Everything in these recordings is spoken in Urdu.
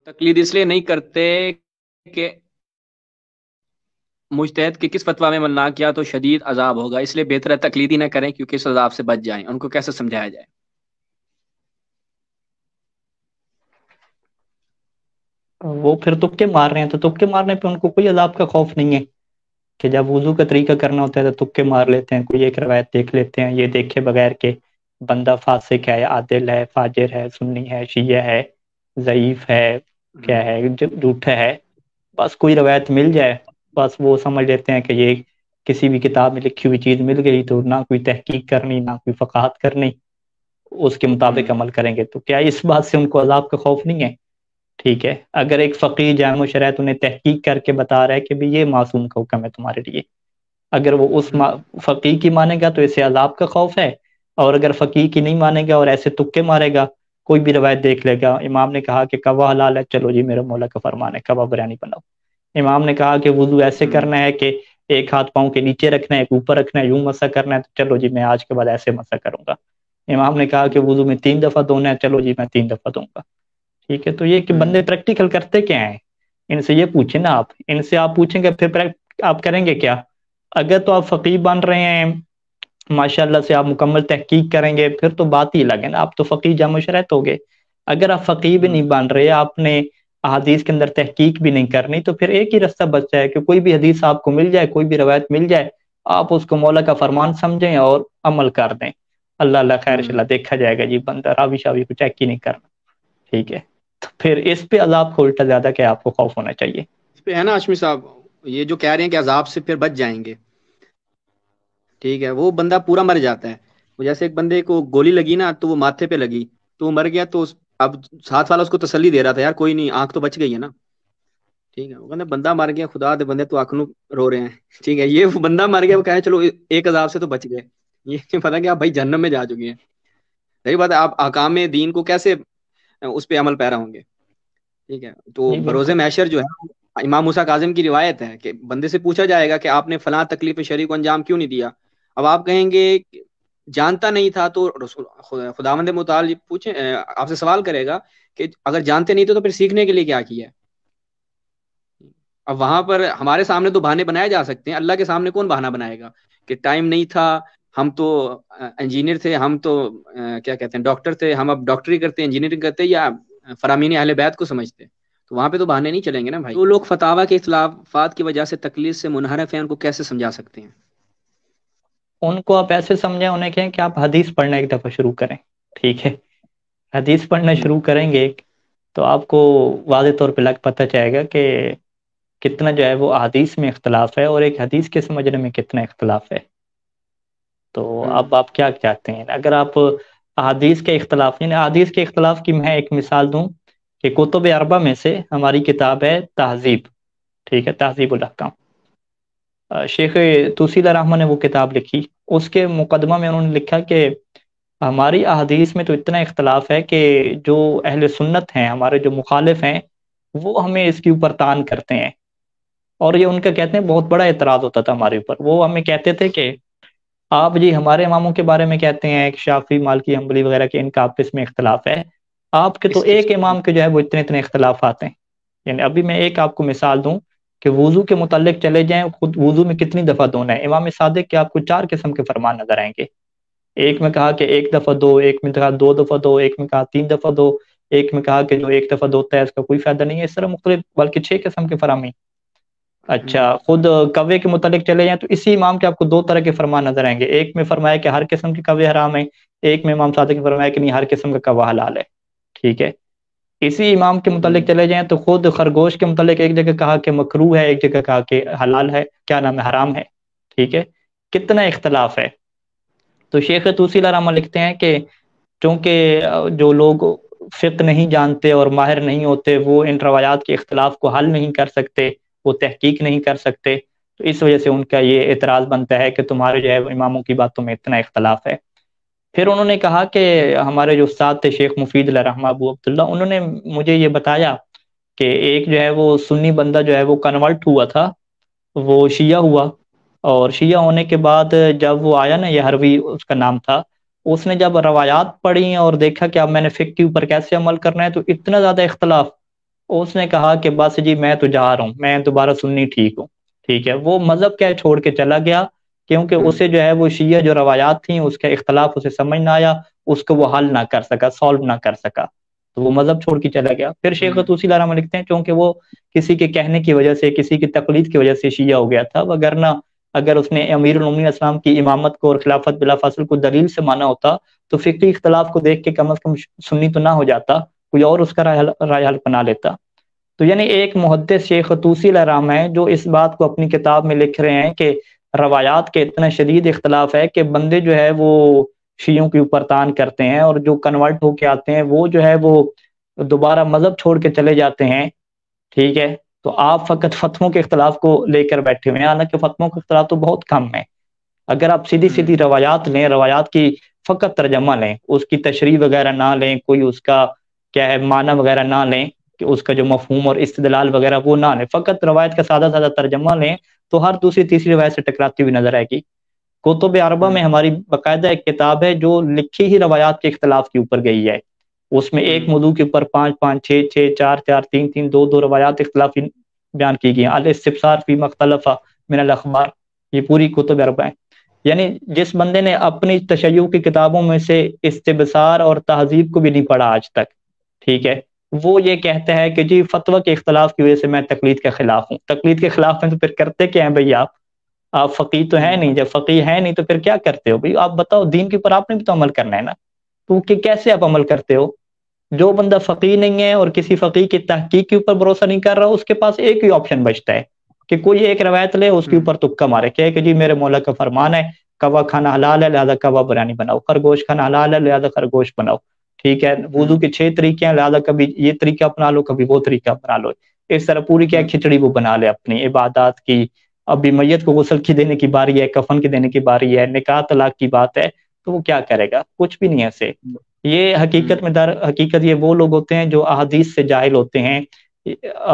تقلید اس لیے نہیں کرتے کہ مجتہد کے کس فتویٰ میں عمل نہ کیا تو شدید عذاب ہوگا، اس لیے بہتر ہے تقلید ہی نہ کریں کیونکہ اس عذاب سے بچ جائیں۔ ان کو کیسے سمجھایا جائے؟ وہ پھر تکے مار رہے ہیں، تو تکے مارنے پہ ان کو کوئی عذاب کا خوف نہیں ہے کہ جب وضو کا طریقہ کرنا ہوتا ہے تو تکے مار لیتے ہیں، کوئی ایک روایت دیکھ لیتے ہیں، یہ دیکھے بغیر کہ بندہ فاسق ہے، عادل ہے، فاجر ہے، سنی ہے، شیعہ ہے، ضعیف ہے، کیا ہے، جھوٹا ہے، بس کوئی روایت مل جائے، بس وہ سمجھ لیتے ہیں کہ یہ کسی بھی کتاب میں لکھی ہوئی چیز مل گئی تو نہ کوئی تحقیق کرنی نہ کوئی فقاہت کرنی، اس کے مطابق عمل کریں گے۔ تو کیا اس بات سے ان کو عذاب کا خوف نہیں ہے؟ ٹھیک ہے، اگر ایک فقیہ جامع شرائط انہیں تحقیق کر کے بتا رہا ہے کہ بھی یہ معصوم کا حکم ہے تمہارے لیے، اگر وہ اس فقیہ کی مانے گا تو اسے عذاب کا خوف ہے، اور اگر فقیہ کی نہیں مانے گا اور ایسے تکے مارے گا، کوئی بھی روایت دیکھ لے گا، امام نے کہا کہ کوا حلال ہے، چلو جی میرا مولا کا فرمان ہے کوا بریانی بناؤ، امام نے کہا کہ وضو ایسے کرنا ہے کہ ایک ہاتھ پاؤں کے نیچے رکھنا ہے، ایک اوپر رکھنا ہے، یوں مسح کرنا ہے، تو چلو جی میں آج کے بعد ایسے مسح کروں گا، امام نے کہا کہ وضو میں 3 دفعہ دھونا ہے، چلو جی میں 3 دفعہ دوں گا۔ ٹھیک ہے، تو یہ کہ بندے پریکٹیکل کرتے کیا ہیں، ان سے یہ پوچھیں نا آپ، ان سے آپ پوچھیں گے پھر آپ کریں گے کیا؟ اگر تو آپ فقیہ بن رہے ہیں، ماشاء اللہ سے آپ مکمل تحقیق کریں گے، پھر تو بات ہی الگ ہے نا، آپ تو فقیہ جامع شرائط ہو گے۔ اگر آپ فقیہ بھی نہیں بن رہے، آپ نے احادیث کے اندر تحقیق بھی نہیں کرنی، تو پھر ایک ہی رستہ بچتا ہے کہ کوئی بھی حدیث آپ کو مل جائے، کوئی بھی روایت مل جائے، آپ اس کو مولا کا فرمان سمجھیں اور عمل کر دیں، اللہ اللہ خیر ان شاء اللہ دیکھا جائے گا، جی بندہ راوی شاوی کو چیک ہی نہیں کرنا۔ ٹھیک ہے، تو پھر اس پہ عذاب کو الٹا زیادہ کہ آپ کو خوف ہونا چاہیے۔ اس پہ ہے نا ہاشمی صاحب، یہ جو کہہ رہے ہیں کہ عذاب سے پھر بچ جائیں گے، ٹھیک ہے، وہ بندہ پورا مر جاتا ہے۔ وہ جیسے ایک بندے کو گولی لگی نا تو وہ ماتھے پہ لگی تو وہ مر گیا، تو اب ساتھ والا اس کو تسلی دے رہا تھا، یار کوئی نہیں، آنکھ تو بچ گئی ہے نا، ٹھیک ہے، وہ کہنا بندہ مر گیا، خدا دے بندے تو آنکھ نو رو رہے ہیں، ٹھیک ہے، یہ بندہ مر گیا، وہ کہہ رہے ہیں چلو ایک عذاب سے تو بچ گئے، یہ نہیں پتا کہ آپ بھائی جہنم میں جا چکے ہیں۔ صحیح بات ہے، آپ احکام دین کو کیسے اس پہ عمل پیرا ہوں گے؟ ٹھیک ہے، تو جی بروز بالکل۔ محشر جو ہے، امام موسیٰ کاظم کی روایت ہے کہ بندے سے پوچھا جائے گا کہ آپ نے فلاں تکلیف شرعی کو انجام کیوں نہیں دیا؟ اب آپ کہیں گے کہ جانتا نہیں تھا، تو خداوند متعال پوچھیں آپ سے سوال کرے گا کہ اگر جانتے نہیں تھے تو پھر سیکھنے کے لیے کیا کیا ہے؟ اب وہاں پر ہمارے سامنے تو بہانے بنائے جا سکتے ہیں، اللہ کے سامنے کون بہانہ بنائے گا کہ ٹائم نہیں تھا، ہم تو انجینئر تھے، ہم تو کیا کہتے ہیں ڈاکٹر تھے، ہم اب ڈاکٹری کرتے انجینئرنگ کرتے، یا فرامین اہل بیت کو سمجھتے؟ تو وہاں پہ تو بہانے نہیں چلیں گے نا بھائی۔ تو لوگ فتاوی کے اختلافات کی وجہ سے تقلید سے منحرف ہیں، ان کو کیسے سمجھا سکتے ہیں؟ ان کو آپ ایسے سمجھیں، انہیں کہیں کہ آپ حدیث پڑھنا ایک دفعہ شروع کریں، ٹھیک ہے، حدیث پڑھنا شروع کریں گے تو آپ کو واضح طور پہ پتہ چلے گا کہ کتنا جو ہے وہ احادیث میں اختلاف ہے، اور ایک حدیث کے سمجھنے میں کتنا اختلاف ہے۔ تو اب آپ کیا چاہتے ہیں؟ اگر آپ احادیث کے اختلاف، یعنی احادیث کے اختلاف کی میں ایک مثال دوں کہ کتب اربع میں سے ہماری کتاب ہے تہذیب، ٹھیک ہے، تہذیب الاحکام، شیخ توسی الرحمن نے وہ کتاب لکھی، اس کے مقدمہ میں انہوں نے لکھا کہ ہماری احادیث میں تو اتنا اختلاف ہے کہ جو اہل سنت ہیں، ہمارے جو مخالف ہیں، وہ ہمیں اس کے اوپر طعن کرتے ہیں، اور یہ ان کا کہتے ہیں بہت بڑا اعتراض ہوتا تھا ہمارے اوپر، وہ ہمیں کہتے تھے کہ آپ جی ہمارے اماموں کے بارے میں کہتے ہیں کہ شافعی، مالکی، حنبلی وغیرہ کے ان کا آپس میں اختلاف ہے، آپ کے تو ایک امام کے جو ہے وہ اتنے اتنے اختلافات ہیں۔ یعنی ابھی میں ایک آپ کو مثال دوں کہ وضو کے متعلق چلے جائیں، خود وضو میں کتنی دفعہ دھونا ہے، امام صادق کے آپ کو 4 قسم کے فرمان نظر آئیں گے، ایک میں کہا کہ 1 دفعہ دو، ایک میں کہا 2 دفعہ دو، ایک میں کہا 3 دفعہ دو، ایک میں کہا کہ جو 1 دفعہ دھوتا ہے اس کا کوئی فائدہ نہیں ہے، اس طرح مختلف، بلکہ 6 قسم کے فرامین۔ اچھا، خود کوے کے متعلق چلے جائیں تو اسی امام کے آپ کو 2 طرح کے فرمان نظر آئیں گے، ایک میں فرمایا کہ ہر قسم کے کوے حرام ہیں، ایک میں امام صادق نے فرمایا کہ نہیں، ہر قسم کا کوا حلال ہے، ٹھیک ہے۔ اسی امام کے متعلق چلے جائیں تو خود خرگوش کے متعلق ایک جگہ کہا کہ مکروہ ہے، ایک جگہ کہا کہ حلال ہے، کیا نام ہے، حرام ہے، ٹھیک ہے، کتنا اختلاف ہے۔ تو شیخ توسی الرحمہ لکھتے ہیں کہ چونکہ جو لوگ فقہ نہیں جانتے اور ماہر نہیں ہوتے، وہ ان روایات کے اختلاف کو حل نہیں کر سکتے، وہ تحقیق نہیں کر سکتے، تو اس وجہ سے ان کا یہ اعتراض بنتا ہے کہ تمہارے جو ہے اماموں کی باتوں میں اتنا اختلاف ہے۔ پھر انہوں نے کہا کہ ہمارے جو استاد تھے شیخ مفید علیہ رحمہ ابو عبداللہ، انہوں نے مجھے یہ بتایا کہ ایک جو ہے وہ سنی بندہ جو ہے وہ کنورٹ ہوا تھا، وہ شیعہ ہوا، اور شیعہ ہونے کے بعد جب وہ آیا نا، یہ حروی اس کا نام تھا، اس نے جب روایات پڑھی اور دیکھا کہ اب میں نے فقہ کے اوپر کیسے عمل کرنا ہے، تو اتنا زیادہ اختلاف اس نے کہا کہ بس جی میں تو جا رہا ہوں، میں دوبارہ سنی ٹھیک ہوں، ٹھیک ہے، وہ مذہب کیا چھوڑ کے چلا گیا، کیونکہ اسے جو ہے وہ شیعہ جو روایات تھیں اس کا اختلاف اسے سمجھ نہ آیا، اس کو وہ حل نہ کر سکا، سالو نہ کر سکا، تو وہ مذہب چھوڑ کے چلا گیا۔ پھر شیخ طوسی علیہ رحمہ لکھتے ہیں چونکہ وہ کسی کے کہنے کی وجہ سے، کسی کی تقلید کی وجہ سے شیعہ ہو گیا تھا، وگرنہ اگر اس نے امیر المومنین اسلام کی امامت کو اور خلافت بلا فاصل کو دلیل سے مانا ہوتا تو فقہی اختلاف کو دیکھ کے کم از کم سنی تو نہ ہو جاتا، کوئی اور اس کا رائے حل بنا لیتا۔ تو یعنی ایک محدث شیخ طوسی علیہ الرحمہ ہے جو اس بات کو اپنی کتاب میں لکھ رہے ہیں کہ روایات کے اتنا شدید اختلاف ہے کہ بندے جو ہے وہ شیعوں کے اوپر تان کرتے ہیں، اور جو کنورٹ ہو کے آتے ہیں وہ جو ہے وہ دوبارہ مذہب چھوڑ کے چلے جاتے ہیں، ٹھیک ہے۔ تو آپ فقط فتووں کے اختلاف کو لے کر بیٹھے ہوئے ہیں، حالانکہ فتووں کا اختلاف تو بہت کم ہے۔ اگر آپ سیدھی سیدھی روایات لیں، روایات کی فقط ترجمہ لیں، اس کی تشریح وغیرہ نہ لیں، کوئی اس کا کیا ہے معنی وغیرہ نہ لیں، کہ اس کا جو مفہوم اور استدلال وغیرہ وہ نہ لیں، فقط روایت کا سادہ سادہ ترجمہ لیں، تو ہر دوسری تیسری روایت سے ٹکراتی ہوئی نظر آئے گی۔ کتب اربع میں ہماری باقاعدہ ایک کتاب ہے جو لکھی ہی روایات کے اختلاف کے اوپر گئی ہے، اس میں ایک موضوع کے اوپر 5 5 6 6 4 4 3 3 2 روایات اختلافی بیان کی گئی ہیں، الاستفسار فی مختلف من الاخبار، یہ پوری کتب اربع ہے۔ یعنی جس بندے نے اپنی تشیع کی کتابوں میں سے استبصار اور تہذیب کو بھی نہیں پڑھا آج تک، ٹھیک ہے، وہ یہ کہتا ہے کہ جی فتویٰ کے اختلاف کی وجہ سے میں تقلید کے خلاف ہوں۔ تقلید کے خلاف میں تو پھر کرتے کیا ہیں بھائی آپ فقیہ تو ہیں نہیں، جب فقیہ ہیں نہیں تو پھر کیا کرتے ہو بھائی؟ آپ بتاؤ، دین کے اوپر آپ نے بھی تو عمل کرنا ہے نا، تو کہ کیسے آپ عمل کرتے ہو؟ جو بندہ فقیہ نہیں ہے اور کسی فقیہ کی تحقیق کے اوپر بھروسہ نہیں کر رہا، اس کے پاس ایک ہی آپشن بچتا ہے کہ کوئی ایک روایت لے، اس کے اوپر تکا مارے، کہ جی میرے مولا کا فرمان ہے کوا کھانا حلال ہے لہذا کوا بریانی بناؤ، خرگوش کھانا حلال ہے لہذا خرگوش بناؤ، ٹھیک ہے، وضو کے 6 طریقے ہیں لہذا کبھی یہ طریقہ اپنا لو کبھی وہ طریقہ اپنا لو، اس طرح پوری کیا کھچڑی وہ بنا لے اپنی عبادات کی۔ ابھی میت کو غسل کی دینے کی باری ہے، کفن کی دینے کی باری ہے، نکاح طلاق کی بات ہے، تو وہ کیا کرے گا؟ کچھ بھی نہیں ایسے۔ یہ حقیقت میں در حقیقت یہ وہ لوگ ہوتے ہیں جو احادیث سے جاہل ہوتے ہیں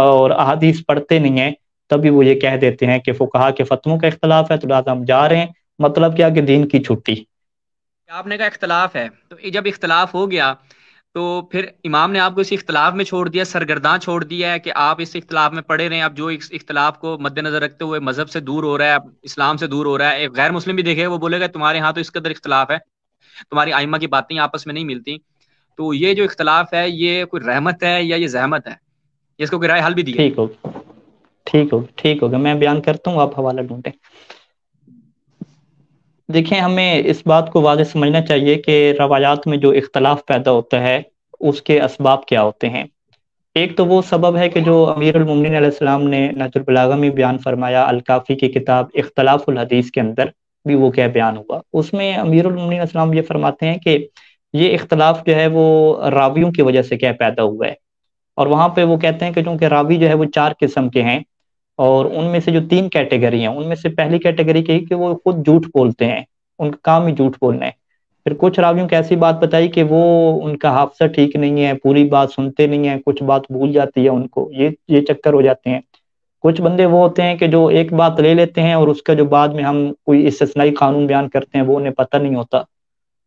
اور احادیث پڑھتے نہیں ہیں، تبھی وہ یہ کہہ دیتے ہیں کہ فقہا کے فتووں کا اختلاف ہے تو لہٰذا ہم جا رہے ہیں، مطلب کیا کہ دین کی چھٹی۔ آپ نے کہا اختلاف ہے، تو جب اختلاف ہو گیا تو پھر امام نے آپ کو اس اختلاف میں چھوڑ دیا، سرگرداں چھوڑ دیا ہے کہ آپ اس اختلاف میں پڑے رہیں۔ اب جو اس اختلاف کو مد نظر رکھتے ہوئے مذہب سے دور ہو رہا ہے، اسلام سے دور ہو رہا ہے، ایک غیر مسلم بھی دیکھے وہ بولے گا تمہارے ہاں تو اس قدر اختلاف ہے، تمہاری ائمہ کی باتیں آپس میں نہیں ملتی، تو یہ جو اختلاف ہے یہ کوئی رحمت ہے یا یہ زحمت ہے؟ اس کو کوئی رائے حل بھی دیے۔ ٹھیک ہوگا، ٹھیک ہوگا، ٹھیک ہوگا، میں بیان کرتا ہوں، آپ حوالہ ڈھونڈیں۔ دیکھیں، ہمیں اس بات کو واضح سمجھنا چاہیے کہ روایات میں جو اختلاف پیدا ہوتا ہے اس کے اسباب کیا ہوتے ہیں۔ ایک تو وہ سبب ہے کہ جو امیر المومنین علیہ السلام نے نہج البلاغہ میں بیان فرمایا، الکافی کی کتاب اختلاف الحدیث کے اندر بھی وہ کیا بیان ہوا، اس میں امیر المومنین علیہ السلام یہ فرماتے ہیں کہ یہ اختلاف جو ہے وہ راویوں کی وجہ سے کیا پیدا ہوا ہے، اور وہاں پہ وہ کہتے ہیں کہ چونکہ راوی جو ہے وہ 4 قسم کے ہیں، اور ان میں سے جو 3 کیٹیگری ہیں، ان میں سے پہلی کیٹیگری کی کہ وہ خود جھوٹ بولتے ہیں، ان کا کام ہی جھوٹ بولنا ہے۔ پھر کچھ راویوں کی ایسی بات بتائی کہ وہ ان کا حافظہ ٹھیک نہیں ہے، پوری بات سنتے نہیں ہیں، کچھ بات بھول جاتی ہے ان کو، یہ چکر ہو جاتے ہیں۔ کچھ بندے وہ ہوتے ہیں کہ جو ایک بات لے لیتے ہیں اور اس کا جو بعد میں ہم کوئی استثنائی قانون بیان کرتے ہیں وہ انہیں پتہ نہیں ہوتا۔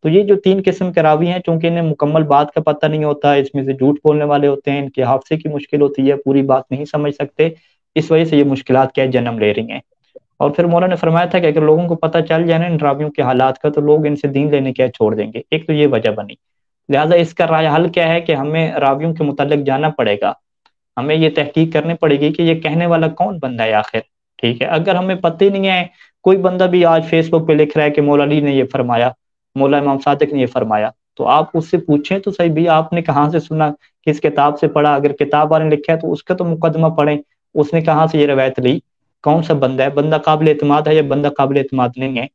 تو یہ جو 3 قسم کے راوی ہیں، چونکہ انہیں مکمل بات کا پتہ نہیں ہوتا، اس میں سے جھوٹ بولنے والے ہوتے ہیں، ان کے حافظے کی مشکل ہوتی ہے، پوری بات نہیں سمجھ سکتے، اس وجہ سے یہ مشکلات کیا جنم لے رہی ہیں۔ اور پھر مولانا نے فرمایا تھا کہ اگر لوگوں کو پتہ چل جائے نا ان راویوں کے حالات کا تو لوگ ان سے دین لینے کیا چھوڑ دیں گے، ایک تو یہ وجہ بنی۔ لہٰذا اس کا رائے حل کیا ہے کہ ہمیں راویوں کے متعلق جاننا پڑے گا، ہمیں یہ تحقیق کرنی پڑے گی کہ یہ کہنے والا کون بندہ ہے آخر، ٹھیک ہے۔ اگر ہمیں پتہ ہی نہیں ہے، کوئی بندہ بھی آج فیس بک پہ لکھ رہا ہے کہ مولا علی نے یہ فرمایا، مولا امام صادق نے یہ فرمایا، تو آپ اس سے پوچھیں تو صحیح بھی آپ نے کہاں سے سنا، کس کتاب سے پڑھا؟ اگر کتاب والے نے لکھا ہے تو اس کا تو مقدمہ پڑھیں، اس نے کہاں سے یہ روایت لی، کون سا بندہ ہے، بندہ قابل اعتماد ہے یا بندہ قابل اعتماد نہیں ہے۔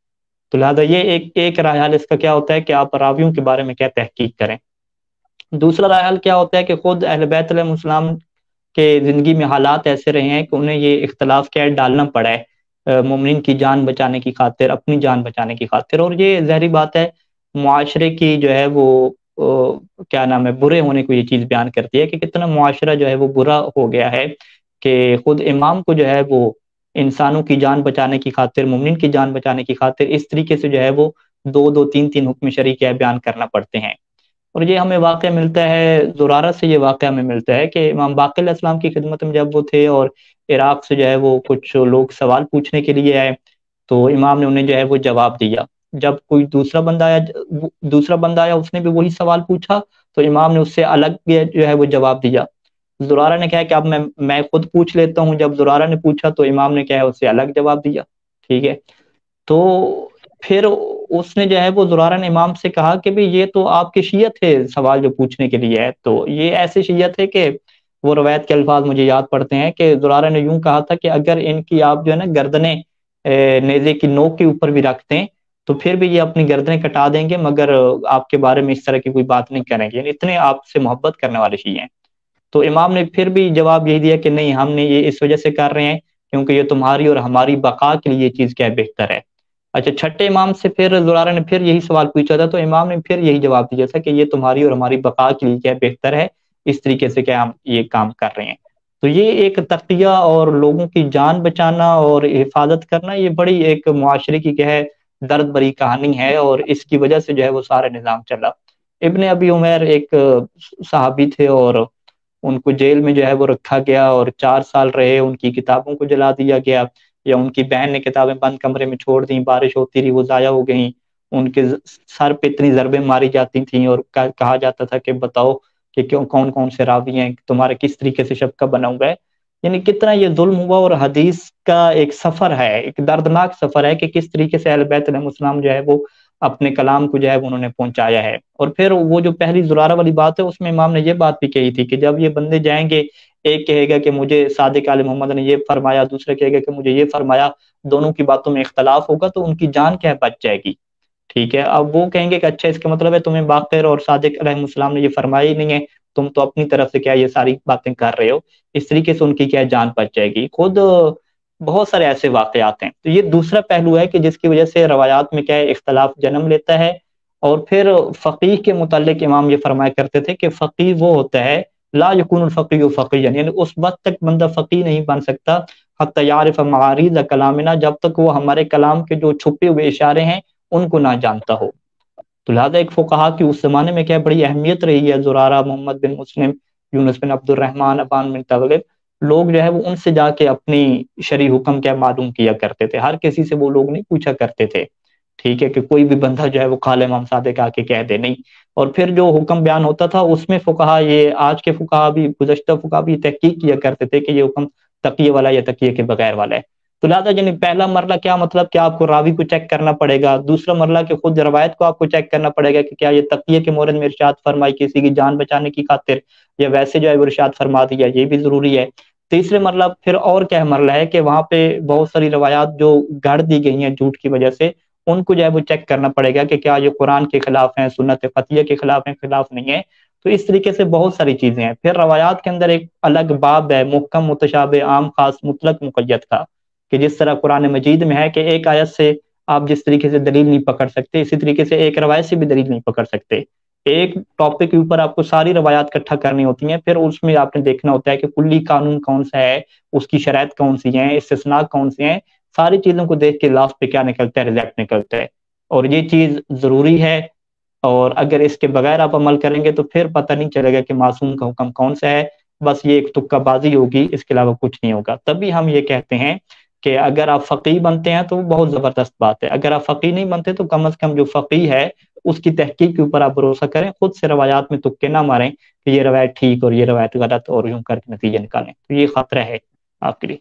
تو لہٰذا یہ ایک رائے حل اس کا کیا ہوتا ہے کہ آپ راویوں کے بارے میں کیا تحقیق کریں۔ دوسرا رائے حل کیا ہوتا ہے کہ خود اہل بیت علیہ السلام کے زندگی میں حالات ایسے رہے ہیں کہ انہیں یہ اختلاف کیا ڈالنا پڑا ہے مومنین کی جان بچانے کی خاطر، اپنی جان بچانے کی خاطر، اور یہ ظاہری بات ہے معاشرے کی جو ہے وہ کیا نام ہے برے ہونے کو یہ چیز بیان کرتی ہے کہ کتنا معاشرہ جو ہے وہ برا ہو گیا ہے کہ خود امام کو جو ہے وہ انسانوں کی جان بچانے کی خاطر، مومنین کی جان بچانے کی خاطر اس طریقے سے جو ہے وہ 2 2 3 3 حکم شرعی کیا بیان کرنا پڑتے ہیں۔ اور یہ ہمیں واقعہ ملتا ہے زرارہ سے، یہ واقعہ ہمیں ملتا ہے کہ امام باقر علیہ السلام کی خدمت میں جب وہ تھے اور عراق سے جو ہے وہ کچھ لوگ سوال پوچھنے کے لیے آئے، تو امام نے انہیں جو ہے وہ جواب دیا۔ جب کوئی دوسرا بندہ آیا اس نے بھی وہی سوال پوچھا، تو امام نے اس سے الگ جو ہے وہ جواب دیا۔ زرارہ نے کہا کہ اب میں خود پوچھ لیتا ہوں۔ جب زرارہ نے پوچھا تو امام نے کیا ہے اس سے الگ جواب دیا، ٹھیک ہے۔ تو پھر اس نے جو ہے وہ زرارہ نے امام سے کہا کہ یہ تو آپ کی شیعت ہے، سوال جو پوچھنے کے لیے ہے، تو یہ ایسی شیعت ہے کہ وہ روایت کے الفاظ مجھے یاد پڑتے ہیں کہ زرارہ نے یوں کہا تھا کہ اگر ان کی آپ جو ہے نا گردنیں نیزے کی نوک کے اوپر بھی رکھتے ہیں تو پھر بھی یہ اپنی گردنیں کٹا دیں گے، مگر آپ کے بارے میں اس طرح کی کوئی بات نہیں کریں گے، یعنی اتنے آپ سے محبت کرنے والے شیعہ ہیں۔ تو امام نے پھر بھی جواب یہی دیا کہ نہیں، ہم نے یہ اس وجہ سے کر رہے ہیں کیونکہ یہ تمہاری اور ہماری بقا کے لیے یہ چیز کیا بہتر ہے۔ اچھا، چھٹے امام سے پھر زرارہ نے پھر یہی سوال پوچھا تھا، تو امام نے پھر یہی جواب دیا تھا کہ یہ تمہاری اور ہماری بقا کے لیے کیا بہتر ہے، اس طریقے سے کیا ہم یہ کام کر رہے ہیں۔ تو یہ ایک تقیہ اور لوگوں کی جان بچانا اور حفاظت کرنا، یہ بڑی ایک معاشرے کی کیا ہے درد بری کہانی ہے، اور اس کی وجہ سے جو ہے وہ سارا نظام چلا۔ ابن ابی عمیر ایک صحابی تھے، اور ان کو جیل میں جو ہے وہ رکھا گیا اور 4 سال رہے، ان کی کتابوں کو جلا دیا گیا، یا ان کی بہن نے کتابیں بند کمرے میں چھوڑ دیں، بارش ہوتی رہی وہ ضائع ہو گئیں، ان کے سر پہ اتنی ضربیں ماری جاتی تھیں، اور کہا جاتا تھا کہ بتاؤ کہ کون کون سے راوی ہیں، تمہارے کس طریقے سے شبکہ بنا ہوا ہے۔ یعنی کتنا یہ ظلم ہوا، اور حدیث کا ایک سفر ہے، ایک دردناک سفر ہے کہ کس طریقے سے اہل بیت علیہ السلام جو ہے وہ اپنے کلام کو جو ہے انہوں نے پہنچایا ہے۔ اور پھر وہ جو پہلی زرارہ والی بات ہے اس میں امام نے یہ بات بھی کہی تھی کہ جب یہ بندے جائیں گے، ایک کہے گا کہ مجھے صادق آل محمد نے یہ فرمایا، دوسرا کہے گا کہ مجھے یہ فرمایا، دونوں کی باتوں میں اختلاف ہوگا تو ان کی جان کیا بچ جائے گی، ٹھیک ہے۔ اب وہ کہیں گے کہ اچھا اس کا مطلب ہے تمہیں باقر اور صادق علیہ السلام نے یہ فرمایا ہی نہیں ہے، تم تو اپنی طرف سے کیا یہ ساری باتیں کر رہے ہو، اس طریقے سے ان کی کیا جان بچ جائے گی۔ خود بہت سارے ایسے واقعات ہیں۔ تو یہ دوسرا پہلو ہے کہ جس کی وجہ سے روایات میں کیا ہے اختلاف جنم لیتا ہے۔ اور پھر فقیہ کے متعلق امام یہ فرمایا کرتے تھے کہ فقیہ وہ ہوتا ہے لا یکون الفقیہ فقیہ، یعنی اس وقت تک بندہ فقیہ نہیں بن سکتا حتی یعرف معارض کلامنا، جب تک وہ ہمارے کلام کے جو چھپے ہوئے اشارے ہیں ان کو نہ جانتا ہو۔ تو لہٰذا ایک فقہا کی اس زمانے میں کیا بڑی اہمیت رہی ہے، زرارہ، محمد بن مسلم، یونس بن عبد الرحمن، ابان بن تغلب، لوگ جو ہے وہ ان سے جا کے اپنی شرعی حکم کیا معلوم کیا کرتے تھے، ہر کسی سے وہ لوگ نہیں پوچھا کرتے تھے، ٹھیک ہے، کہ کوئی بھی بندہ جو ہے وہ قال امام صادق آ کے کہہ دے، نہیں۔ اور پھر جو حکم بیان ہوتا تھا اس میں فقہا، یہ آج کے فقہا بھی، گزشتہ فقہا بھی تحقیق کیا کرتے تھے کہ یہ حکم تقیہ والا یا تقیہ کے بغیر والا ہے۔ تو لہٰذا یعنی پہلا مرلہ کیا مطلب کہ آپ کو راوی کو چیک کرنا پڑے گا، دوسرا مرلہ کہ خود روایت کو آپ کو چیک کرنا پڑے گا کہ کیا یہ تقیہ کے مورد میں ارشاد فرمائی کسی کی جان بچانے کی خاطر، یا ویسے جو ہے وہ ارشاد فرما دیا، یہ بھی ضروری ہے۔ تیسرے مرلہ پھر اور کیا مرلہ ہے کہ وہاں پہ بہت ساری روایات جو گڑھ دی گئی ہیں جھوٹ کی وجہ سے، ان کو جو ہے وہ چیک کرنا پڑے گا کہ کیا یہ قرآن کے خلاف ہیں، سنت قطعیہ کے خلاف ہیں، خلاف نہیں ہے۔ تو اس طریقے سے بہت ساری چیزیں ہیں۔ پھر روایات کے اندر ایک الگ باب ہے محکم متشابہ عام خاص مطلق مقید کا، کہ جس طرح قرآن مجید میں ہے کہ ایک آیت سے آپ جس طریقے سے دلیل نہیں پکڑ سکتے، اسی طریقے سے ایک روایت سے بھی دلیل نہیں پکڑ سکتے۔ ایک ٹاپک کے اوپر آپ کو ساری روایات اکٹھا کرنی ہوتی ہیں، پھر اس میں آپ نے دیکھنا ہوتا ہے کہ کلی قانون کون سا ہے، اس کی شرائط کون سی ہیں، استثناء کون سی ہیں، ساری چیزوں کو دیکھ کے لاسٹ پہ کیا نکلتا ہے، ریزلٹ نکلتا ہے۔ اور یہ چیز ضروری ہے، اور اگر اس کے بغیر آپ عمل کریں گے تو پھر پتہ نہیں چلے گا کہ معصوم کا حکم کون سا ہے، بس یہ ایک تکہ بازی ہوگی، اس کے علاوہ کچھ نہیں ہوگا۔ تبھی ہم یہ کہتے ہیں کہ اگر آپ فقیہ بنتے ہیں تو وہ بہت زبردست بات ہے، اگر آپ فقیہ نہیں بنتے تو کم از کم جو فقیہ ہے اس کی تحقیق کے اوپر آپ بھروسہ کریں، خود سے روایات میں تکے نہ ماریں کہ یہ روایت ٹھیک اور یہ روایت غلط اور یوں کر کے نتیجے نکالیں، تو یہ خطرہ ہے آپ کے لیے۔